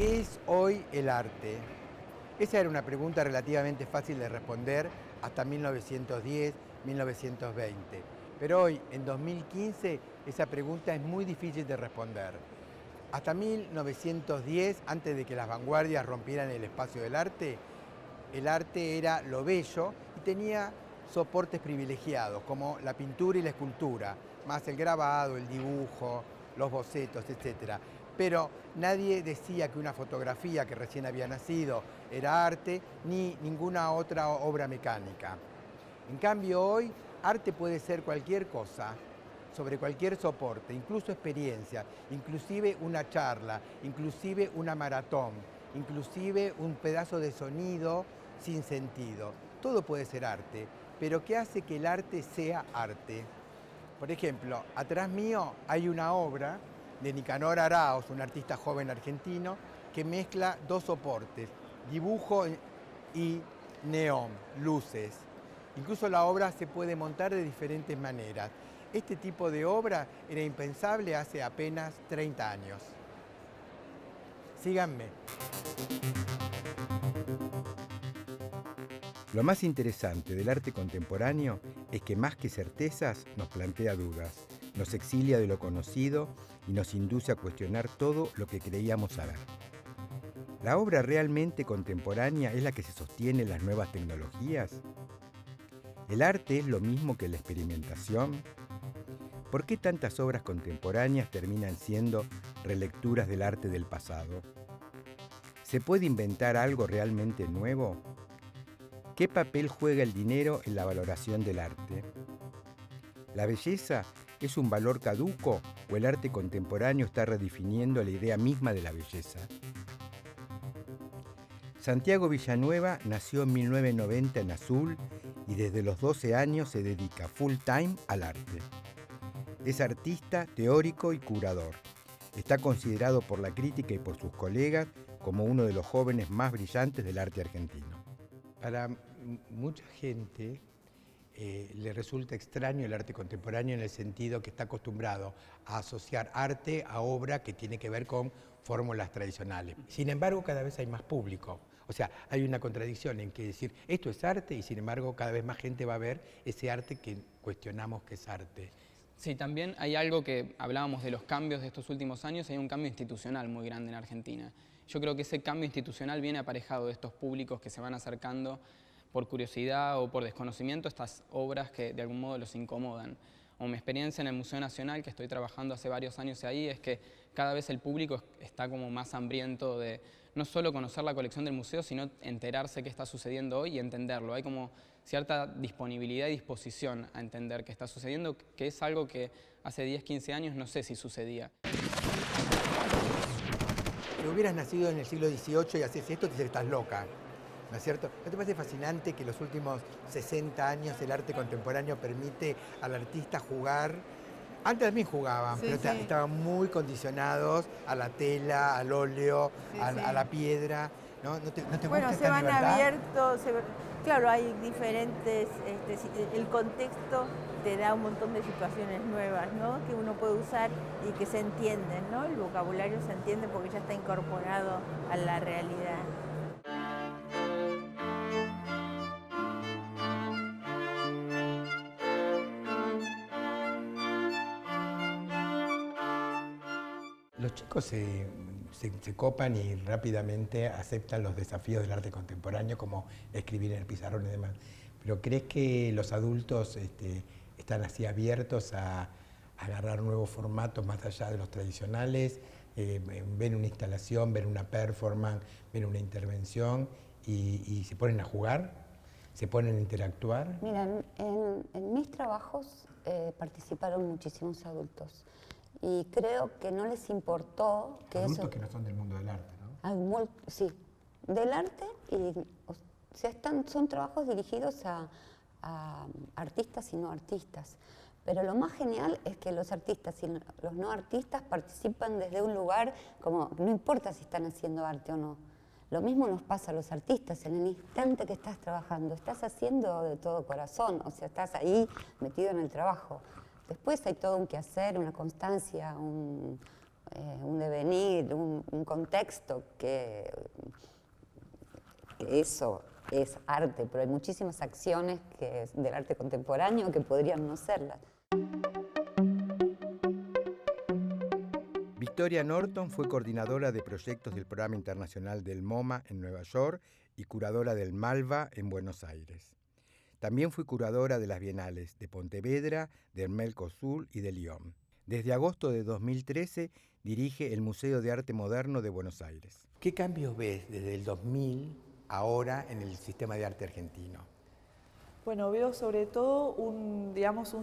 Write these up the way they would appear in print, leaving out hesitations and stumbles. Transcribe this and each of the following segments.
¿Qué es hoy el arte? Esa era una pregunta relativamente fácil de responder hasta 1910, 1920. Pero hoy, en 2015, esa pregunta es muy difícil de responder. Hasta 1910, antes de que las vanguardias rompieran el espacio del arte era lo bello y tenía soportes privilegiados, como la pintura y la escultura, más el grabado, el dibujo, los bocetos, etc. Pero nadie decía que una fotografía que recién había nacido era arte, ni ninguna otra obra mecánica. En cambio, hoy, arte puede ser cualquier cosa, sobre cualquier soporte, incluso experiencia, inclusive una charla, inclusive una maratón, inclusive un pedazo de sonido sin sentido. Todo puede ser arte, pero ¿qué hace que el arte sea arte? Por ejemplo, atrás mío hay una obra de Nicanor Araoz, un artista joven argentino, que mezcla dos soportes, dibujo y neón, luces. Incluso la obra se puede montar de diferentes maneras. Este tipo de obra era impensable hace apenas 30 años. Síganme. Lo más interesante del arte contemporáneo es que más que certezas nos plantea dudas, nos exilia de lo conocido y nos induce a cuestionar todo lo que creíamos saber. ¿La obra realmente contemporánea es la que se sostiene en las nuevas tecnologías? ¿El arte es lo mismo que la experimentación? ¿Por qué tantas obras contemporáneas terminan siendo relecturas del arte del pasado? ¿Se puede inventar algo realmente nuevo? ¿Qué papel juega el dinero en la valoración del arte? ¿La belleza es un valor caduco o el arte contemporáneo está redefiniendo la idea misma de la belleza? Santiago Villanueva nació en 1990 en Azul y desde los 12 años se dedica full time al arte. Es artista, teórico y curador. Está considerado por la crítica y por sus colegas como uno de los jóvenes más brillantes del arte argentino. Para mucha gente le resulta extraño el arte contemporáneo en el sentido que está acostumbrado a asociar arte a obra que tiene que ver con fórmulas tradicionales. Sin embargo, cada vez hay más público. O sea, hay una contradicción en que decir esto es arte y sin embargo cada vez más gente va a ver ese arte que cuestionamos que es arte. Sí, también hay algo que hablábamos de los cambios de estos últimos años, hay un cambio institucional muy grande en Argentina. Yo creo que ese cambio institucional viene aparejado de estos públicos que se van acercando por curiosidad o por desconocimiento a estas obras que de algún modo los incomodan. O mi experiencia en el Museo Nacional, que estoy trabajando hace varios años ahí, es que cada vez el público está como más hambriento de no solo conocer la colección del museo, sino enterarse qué está sucediendo hoy y entenderlo. Hay como cierta disponibilidad y disposición a entender qué está sucediendo, que es algo que hace 10, 15 años no sé si sucedía. Si hubieras nacido en el siglo XVIII y haces esto, te dices que estás loca, ¿no es cierto? ¿No te parece fascinante que los últimos 60 años el arte contemporáneo permite al artista jugar? Antes también jugaban, Sí, pero sí. estaban muy condicionados a la tela, al óleo, Sí, a, sí. a la piedra. ¿No te Bueno, gusta se esta van libertad? abiertos, claro, hay diferentes, el contexto te da un montón de situaciones nuevas, ¿no? Que uno puede usar y que se entienden, ¿no? El vocabulario se entiende porque ya está incorporado a la realidad. Los chicos se copan y rápidamente aceptan los desafíos del arte contemporáneo, como escribir en el pizarrón y demás. Pero ¿crees que los adultos están así abiertos a agarrar nuevos formatos más allá de los tradicionales? Ven una instalación, ven una performance, ven una intervención y se ponen a jugar, se ponen a interactuar. Mira, en mis trabajos participaron muchísimos adultos y creo que no les importó que Adultos eso... que no son del mundo del arte, ¿no? Sí, del arte y o sea, son trabajos dirigidos a artistas y no artistas. Pero lo más genial es que los artistas y los no artistas participan desde un lugar como, no importa si están haciendo arte o no. Lo mismo nos pasa a los artistas, en el instante que estás trabajando, estás haciendo de todo corazón, o sea, estás ahí metido en el trabajo. Después hay todo un quehacer, una constancia, un devenir, un contexto que eso es arte, pero hay muchísimas acciones del arte contemporáneo que podrían no serlas. Victoria Norton fue coordinadora de proyectos del Programa Internacional del MoMA en Nueva York y curadora del Malva en Buenos Aires. También fue curadora de las bienales de Pontevedra, del Mercosur y de Lyon. Desde agosto de 2013 dirige el Museo de Arte Moderno de Buenos Aires. ¿Qué cambios ves desde el 2000 ahora en el sistema de arte argentino? Bueno, veo sobre todo un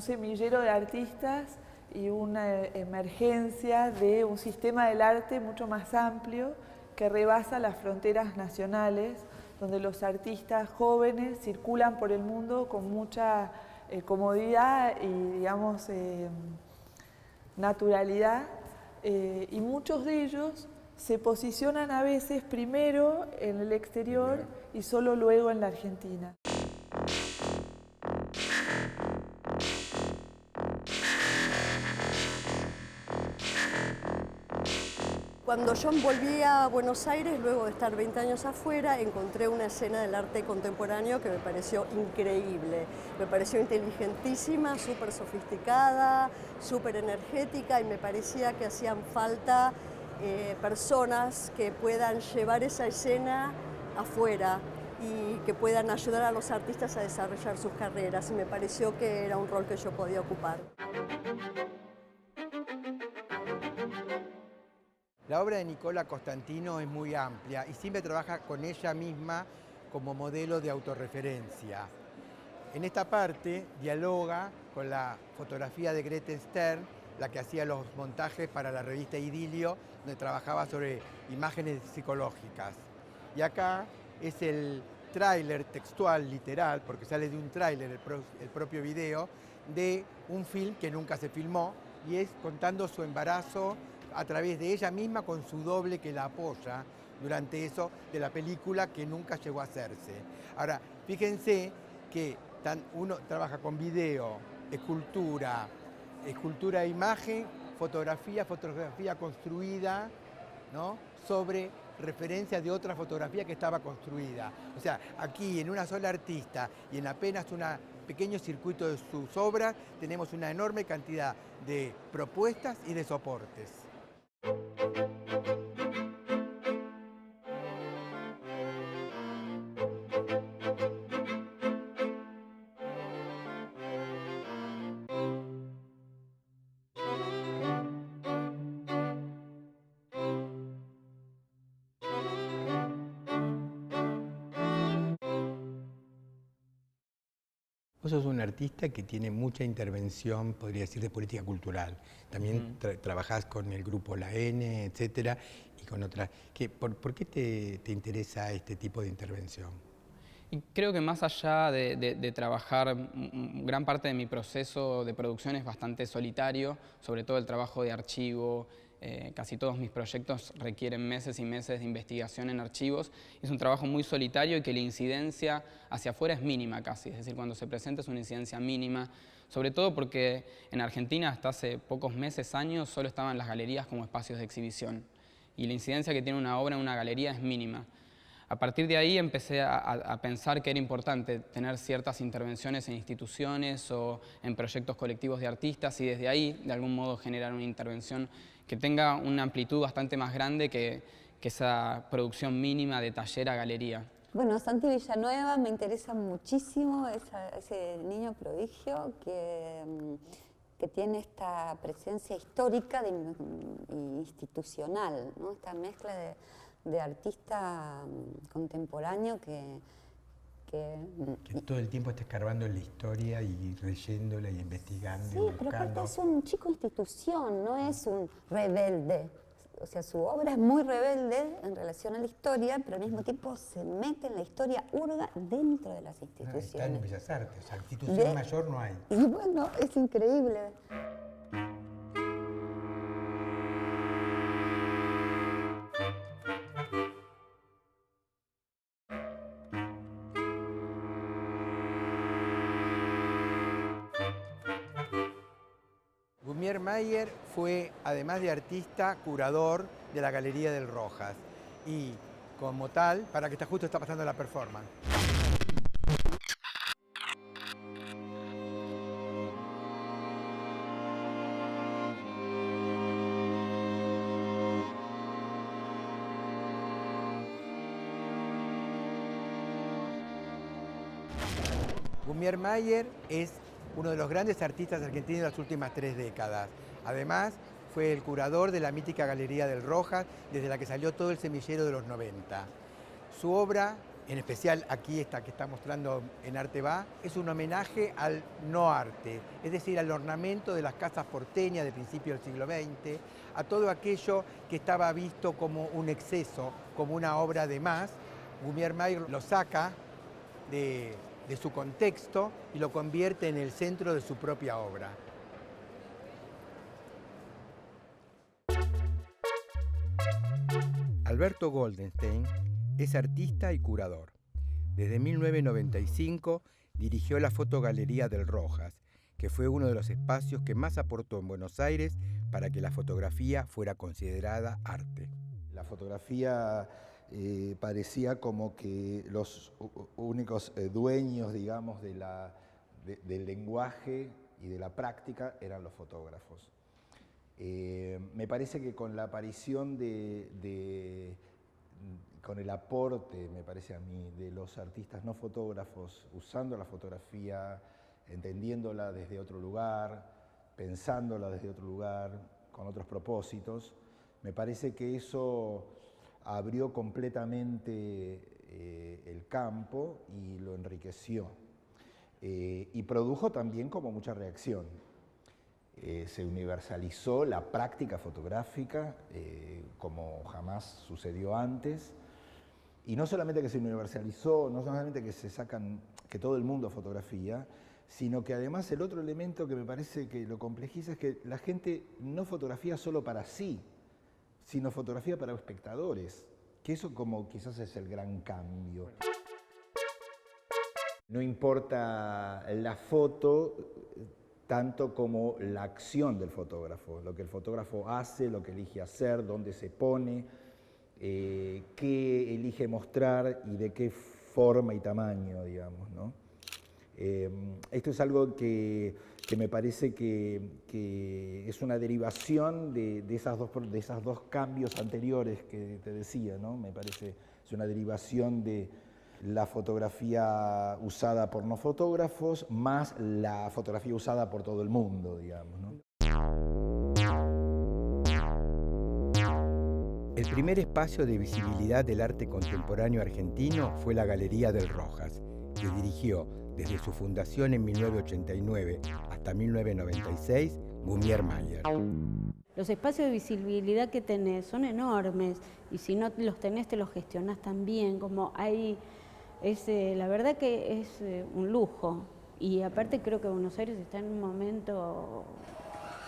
semillero de artistas y una emergencia de un sistema del arte mucho más amplio que rebasa las fronteras nacionales, donde los artistas jóvenes circulan por el mundo con mucha comodidad y, naturalidad, y muchos de ellos se posicionan a veces primero en el exterior y solo luego en la Argentina. Cuando yo volví a Buenos Aires, luego de estar 20 años afuera, encontré una escena del arte contemporáneo que me pareció increíble. Me pareció inteligentísima, súper sofisticada, súper energética, y me parecía que hacían falta personas que puedan llevar esa escena afuera y que puedan ayudar a los artistas a desarrollar sus carreras. Y me pareció que era un rol que yo podía ocupar. La obra de Nicola Costantino es muy amplia y siempre trabaja con ella misma como modelo de autorreferencia. En esta parte dialoga con la fotografía de Grete Stern, la que hacía los montajes para la revista Idilio, donde trabajaba sobre imágenes psicológicas. Y acá es el tráiler textual, literal, porque sale de un tráiler el propio video, de un film que nunca se filmó, y es contando su embarazo a través de ella misma con su doble que la apoya durante eso de la película que nunca llegó a hacerse. Ahora, fíjense que uno trabaja con video, escultura e imagen, fotografía construida, ¿no?, sobre referencia de otra fotografía que estaba construida. O sea, aquí en una sola artista y en apenas un pequeño circuito de sus obras tenemos una enorme cantidad de propuestas y de soportes. Vos sos un artista que tiene mucha intervención, podría decir, de política cultural. También trabajás con el grupo La N, etcétera, y con otras. ¿Por qué te interesa este tipo de intervención? Y creo que más allá de trabajar, gran parte de mi proceso de producción es bastante solitario, sobre todo el trabajo de archivo. Casi todos mis proyectos requieren meses y meses de investigación en archivos. Es un trabajo muy solitario y que la incidencia hacia afuera es mínima casi, es decir, cuando se presenta es una incidencia mínima, sobre todo porque en Argentina hasta hace pocos meses, años, solo estaban las galerías como espacios de exhibición y la incidencia que tiene una obra en una galería es mínima. A partir de ahí empecé a pensar que era importante tener ciertas intervenciones en instituciones o en proyectos colectivos de artistas y desde ahí, de algún modo, generar una intervención que tenga una amplitud bastante más grande que esa producción mínima de taller a galería. Bueno, Santi Villanueva me interesa muchísimo, ese niño prodigio que tiene esta presencia histórica y institucional, ¿no? Esta mezcla de artista contemporáneo que todo el tiempo está escarbando en la historia y leyéndola y investigando. Sí, pero aparte es un chico institución, no es un rebelde. O sea, su obra es muy rebelde en relación a la historia, pero al mismo tiempo se mete en la historia, hurga dentro de las instituciones. Está en Bellas Artes, o sea, institución mayor no hay. Y bueno, es increíble. Gumier Mayer fue, además de artista, curador de la Galería del Rojas y como tal, para que justo está pasando la performance. Gumier Mayer es uno de los grandes artistas argentinos de las últimas 3 décadas. Además, fue el curador de la mítica Galería del Rojas, desde la que salió todo el semillero de los 90. Su obra, en especial aquí esta que está mostrando en Arte Va, es un homenaje al no arte, es decir, al ornamento de las casas porteñas de principios del siglo XX, a todo aquello que estaba visto como un exceso, como una obra de más. Gumier Mayer lo saca de su contexto y lo convierte en el centro de su propia obra. Alberto Goldenstein es artista y curador. Desde 1995 dirigió la Fotogalería del Rojas, que fue uno de los espacios que más aportó en Buenos Aires para que la fotografía fuera considerada arte. La fotografía parecía como que los únicos dueños, digamos, del lenguaje y de la práctica eran los fotógrafos. Me parece que con la aparición con el aporte, me parece a mí, de los artistas no fotógrafos, usando la fotografía, entendiéndola desde otro lugar, pensándola desde otro lugar, con otros propósitos, me parece que eso abrió completamente el campo y lo enriqueció. Y produjo también como mucha reacción. Se universalizó la práctica fotográfica como jamás sucedió antes. Y no solamente que se universalizó, no solamente que todo el mundo fotografía, sino que además el otro elemento que me parece que lo complejiza es que la gente no fotografía solo para sí, sino fotografía para espectadores, que eso como quizás es el gran cambio. No importa la foto tanto como la acción del fotógrafo, lo que el fotógrafo hace, lo que elige hacer, dónde se pone, qué elige mostrar y de qué forma y tamaño, digamos, ¿no? Esto es algo que me parece que es una derivación de esos dos cambios anteriores que te decía, ¿no? Me parece es una derivación de la fotografía usada por no fotógrafos más la fotografía usada por todo el mundo, digamos, ¿no? El primer espacio de visibilidad del arte contemporáneo argentino fue la Galería del Rojas, que dirigió desde su fundación en 1989 hasta 1996 Gumier Mayer. Los espacios de visibilidad que tenés son enormes y si no los tenés te los gestionás también, como hay... la verdad que es un lujo y aparte creo que Buenos Aires está en un momento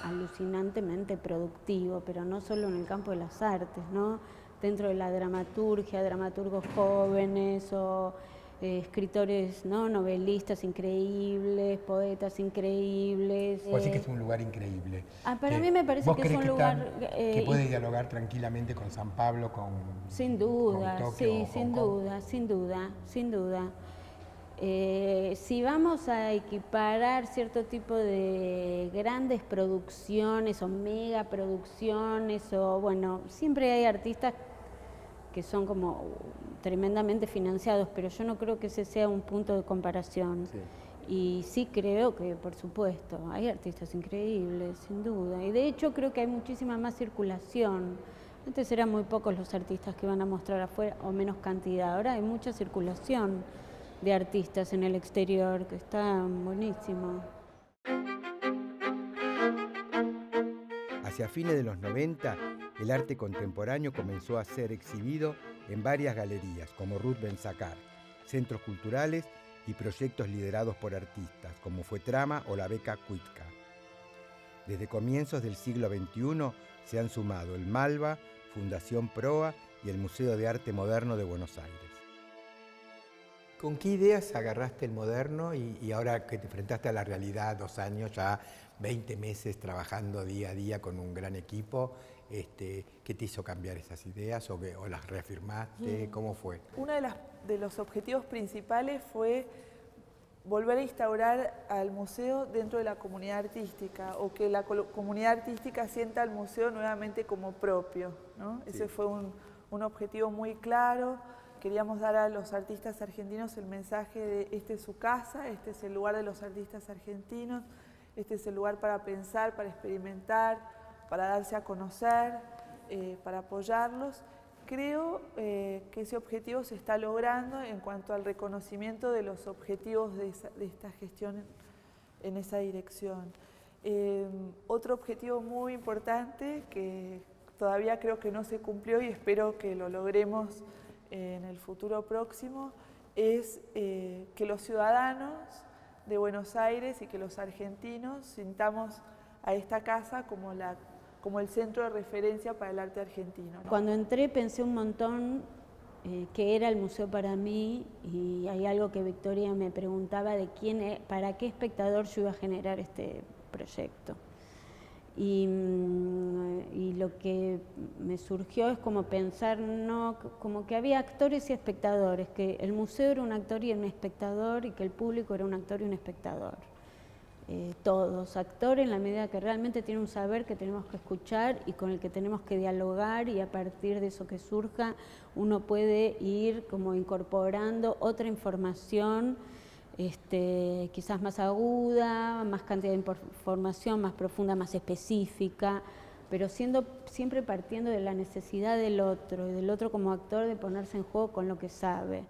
alucinantemente productivo, pero no solo en el campo de las artes, ¿no? Dentro de la dramaturgia, dramaturgos jóvenes o escritores, ¿no? Novelistas increíbles, poetas increíbles. O así que es un lugar increíble. Para mí me parece que es un lugar... que puede dialogar tranquilamente con San Pablo, con... Sin duda, con Tokio, sí, sin duda. Si vamos a equiparar cierto tipo de grandes producciones o megaproducciones, o bueno, siempre hay artistas que son como tremendamente financiados, pero yo no creo que ese sea un punto de comparación. Sí. Y sí creo que, por supuesto, hay artistas increíbles, sin duda. Y de hecho creo que hay muchísima más circulación. Antes eran muy pocos los artistas que iban a mostrar afuera, o menos cantidad. Ahora hay mucha circulación de artistas en el exterior, que está buenísimo. Hacia fines de los 90, el arte contemporáneo comenzó a ser exhibido en varias galerías, como Ruth Ben-Sakar, centros culturales y proyectos liderados por artistas, como fue Trama o la Beca Cuitca. Desde comienzos del siglo XXI se han sumado el Malva, Fundación Proa y el Museo de Arte Moderno de Buenos Aires. ¿Con qué ideas agarraste el moderno y ahora que te enfrentaste a la realidad, 2 años, ya 20 meses trabajando día a día con un gran equipo, qué te hizo cambiar esas ideas o las reafirmaste? ¿Cómo fue? Uno de los objetivos principales fue volver a instaurar al museo dentro de la comunidad artística, o que la comunidad artística sienta al museo nuevamente como propio, ¿no? Sí. Ese fue un objetivo muy claro. Queríamos dar a los artistas argentinos el mensaje de este es su casa, este es el lugar de los artistas argentinos, este es el lugar para pensar, para experimentar, para darse a conocer, para apoyarlos. Creo que ese objetivo se está logrando en cuanto al reconocimiento de los objetivos de esta gestión en esa dirección. Otro objetivo muy importante que todavía creo que no se cumplió y espero que lo logremos en el futuro próximo es que los ciudadanos de Buenos Aires y que los argentinos sintamos a esta casa como el centro de referencia para el arte argentino, ¿no? Cuando entré pensé un montón qué era el museo para mí, y hay algo que Victoria me preguntaba de para qué espectador yo iba a generar este proyecto. Y lo que me surgió es como pensar, como que había actores y espectadores, que el museo era un actor y un espectador, y que el público era un actor y un espectador. Todos, actores en la medida que realmente tienen un saber que tenemos que escuchar y con el que tenemos que dialogar, y a partir de eso que surja uno puede ir como incorporando otra información, quizás más aguda, más cantidad de información, más profunda, más específica, pero siempre partiendo de la necesidad del otro, y del otro como actor de ponerse en juego con lo que sabe.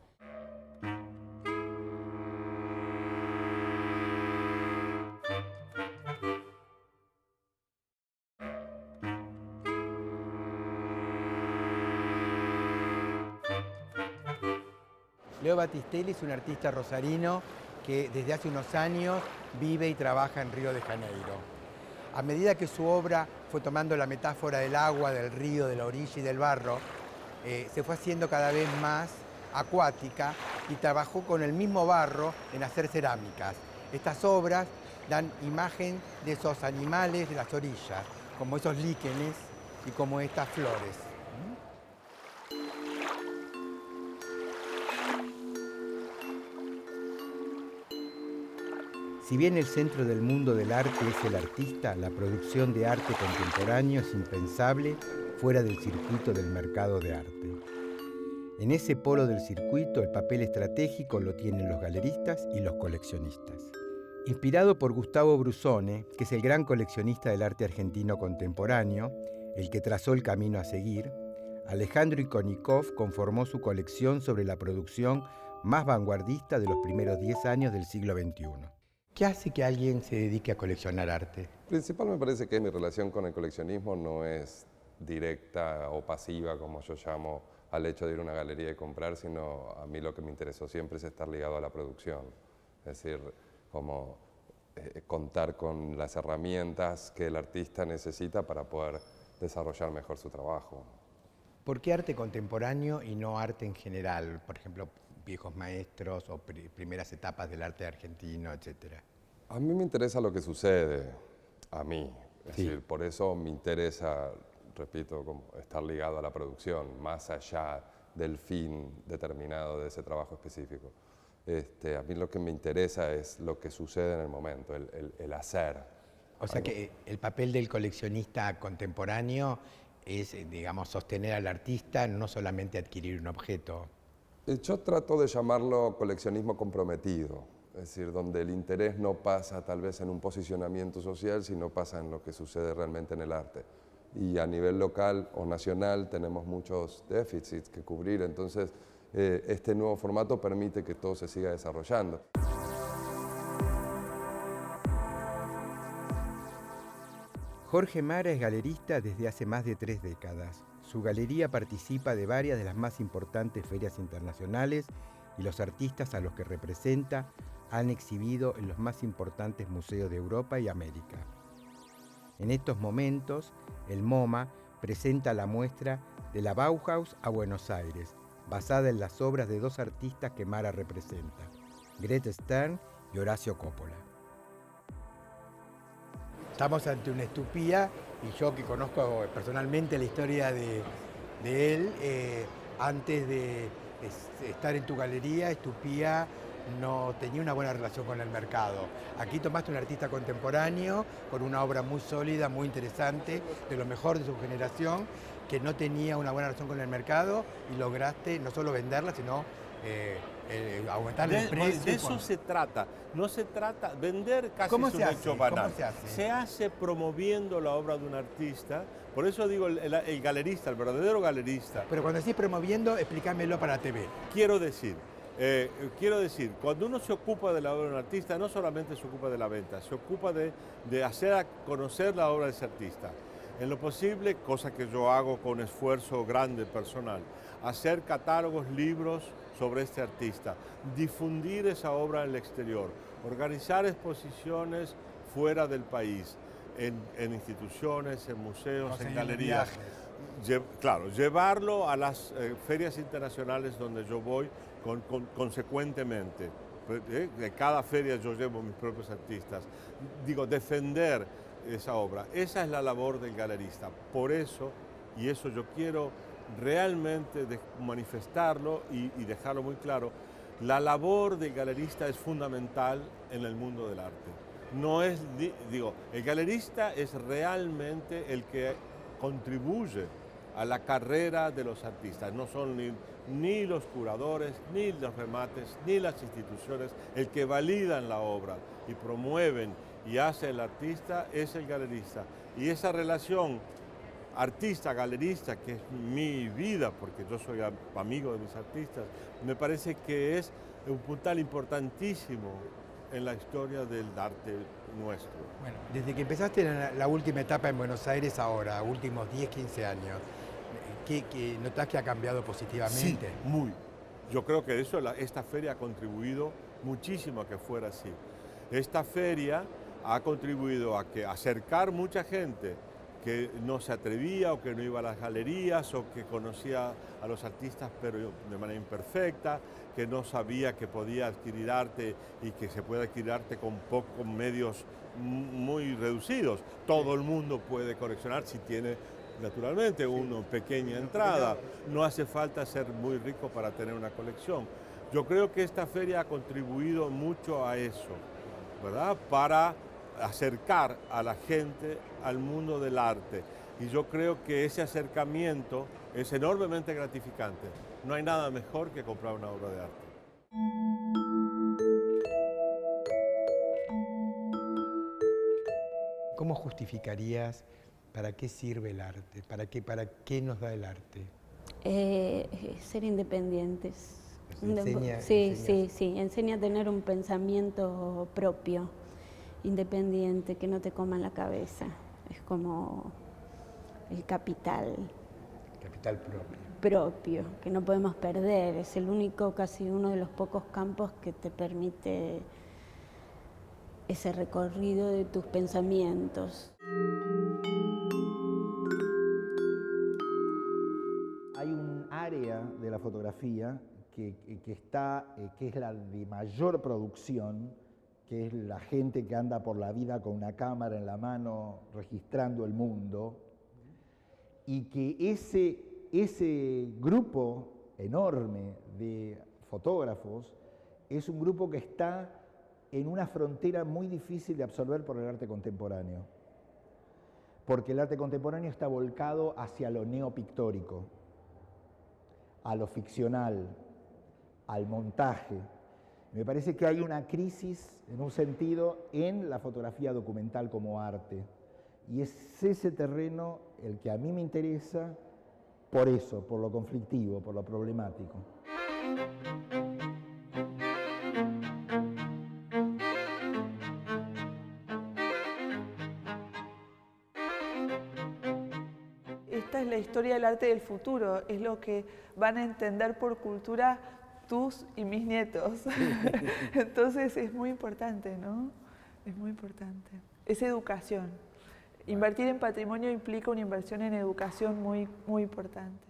Leo Battistelli es un artista rosarino que desde hace unos años vive y trabaja en Río de Janeiro. A medida que su obra fue tomando la metáfora del agua, del río, de la orilla y del barro, se fue haciendo cada vez más acuática y trabajó con el mismo barro en hacer cerámicas. Estas obras dan imagen de esos animales de las orillas, como esos líquenes y como estas flores. Si bien el centro del mundo del arte es el artista, la producción de arte contemporáneo es impensable fuera del circuito del mercado de arte. En ese polo del circuito, el papel estratégico lo tienen los galeristas y los coleccionistas. Inspirado por Gustavo Brusone, que es el gran coleccionista del arte argentino contemporáneo, el que trazó el camino a seguir, Alejandro Ikonikov conformó su colección sobre la producción más vanguardista de los primeros 10 años del siglo XXI. ¿Qué hace que alguien se dedique a coleccionar arte? Principal me parece que mi relación con el coleccionismo no es directa o pasiva, como yo llamo, al hecho de ir a una galería y comprar, sino a mí lo que me interesó siempre es estar ligado a la producción. Es decir, como contar con las herramientas que el artista necesita para poder desarrollar mejor su trabajo. ¿Por qué arte contemporáneo y no arte en general? Por ejemplo, viejos maestros o primeras etapas del arte argentino, etcétera. A mí me interesa lo que sucede a mí. Es decir, por eso me interesa, repito, como estar ligado a la producción, más allá del fin determinado de ese trabajo específico. A mí lo que me interesa es lo que sucede en el momento, el hacer. O sea que el papel del coleccionista contemporáneo es, digamos, sostener al artista, no solamente adquirir un objeto. Yo trato de llamarlo coleccionismo comprometido, es decir, donde el interés no pasa tal vez en un posicionamiento social, sino pasa en lo que sucede realmente en el arte. Y a nivel local o nacional tenemos muchos déficits que cubrir, entonces este nuevo formato permite que todo se siga desarrollando. Jorge Mara es galerista desde hace más de 3 décadas. Su galería participa de varias de las más importantes ferias internacionales y los artistas a los que representa han exhibido en los más importantes museos de Europa y América. En estos momentos, el MoMA presenta la muestra De la Bauhaus a Buenos Aires, basada en las obras de dos artistas que Mara representa, Greta Stern y Horacio Coppola. Estamos ante una Estupía, y yo que conozco personalmente la historia de él, antes de estar en tu galería, Estupía no tenía una buena relación con el mercado. Aquí tomaste un artista contemporáneo con una obra muy sólida, muy interesante, de lo mejor de su generación, que no tenía una buena relación con el mercado y lograste no solo venderla, sino aumentar el precio. De eso se trata. No se trata vender casi ¿Cómo es un se hace? hecho banal. ¿Cómo se hace? Se hace promoviendo la obra de un artista. Por eso digo el galerista, el verdadero galerista. Pero cuando decís promoviendo, explícamelo para la TV. Quiero decir, cuando uno se ocupa de la obra de un artista, no solamente se ocupa de la venta, se ocupa de hacer a conocer la obra de ese artista. En lo posible, cosa que yo hago con esfuerzo grande personal, hacer catálogos, libros sobre este artista, difundir esa obra en el exterior, organizar exposiciones fuera del país, en instituciones, en museos, en galerías. Claro, llevarlo a las ferias internacionales donde yo voy consecuentemente. De cada feria yo llevo mis propios artistas. Digo, defender esa obra. Esa es la labor del galerista. Por eso, y eso yo quiero realmente manifestarlo y dejarlo muy claro, la labor del galerista es fundamental en el mundo del arte. No es, el galerista es realmente el que contribuye a la carrera de los artistas. No son ni los curadores, ni los remates, ni las instituciones. El que validan la obra y promueven y hace el artista es el galerista. Y esa relación artista-galerista, que es mi vida, porque yo soy amigo de mis artistas, me parece que es un puntal importantísimo en la historia del arte nuestro. Bueno, desde que empezaste la última etapa en Buenos Aires ahora, últimos 10, 15 años, ¿qué notás que ha cambiado positivamente? Sí, muy. Yo creo que esta feria ha contribuido muchísimo a que fuera así. Esta feria ha contribuido a acercar mucha gente que no se atrevía o que no iba a las galerías o que conocía a los artistas pero de manera imperfecta, que no sabía que podía adquirir arte y que se puede adquirir arte con pocos medios muy reducidos. Todo el mundo puede coleccionar si tiene, naturalmente, una pequeña entrada. No hace falta ser muy rico para tener una colección. Yo creo que esta feria ha contribuido mucho a eso, ¿verdad? Para acercar a la gente al mundo del arte. Y yo creo que ese acercamiento es enormemente gratificante. No hay nada mejor que comprar una obra de arte. ¿Cómo justificarías para qué sirve el arte? ¿Para qué nos da el arte? Ser independientes. Enseña Enseña a tener un pensamiento propio, independiente, que no te coma la cabeza. Es como el capital. Capital propio, que no podemos perder. Es el único, casi uno de los pocos campos que te permite ese recorrido de tus pensamientos. Hay un área de la fotografía que es la de mayor producción, que es la gente que anda por la vida con una cámara en la mano registrando el mundo, y que ese grupo enorme de fotógrafos es un grupo que está en una frontera muy difícil de absorber por el arte contemporáneo, porque el arte contemporáneo está volcado hacia lo neopictórico, a lo ficcional, al montaje. Me parece que hay una crisis, en un sentido, en la fotografía documental como arte. Y es ese terreno el que a mí me interesa por eso, por lo conflictivo, por lo problemático. Esta es la historia del arte del futuro, es lo que van a entender por cultura tus y mis nietos. Entonces es muy importante, ¿no? Es muy importante. Es educación. Invertir en patrimonio implica una inversión en educación muy, muy importante.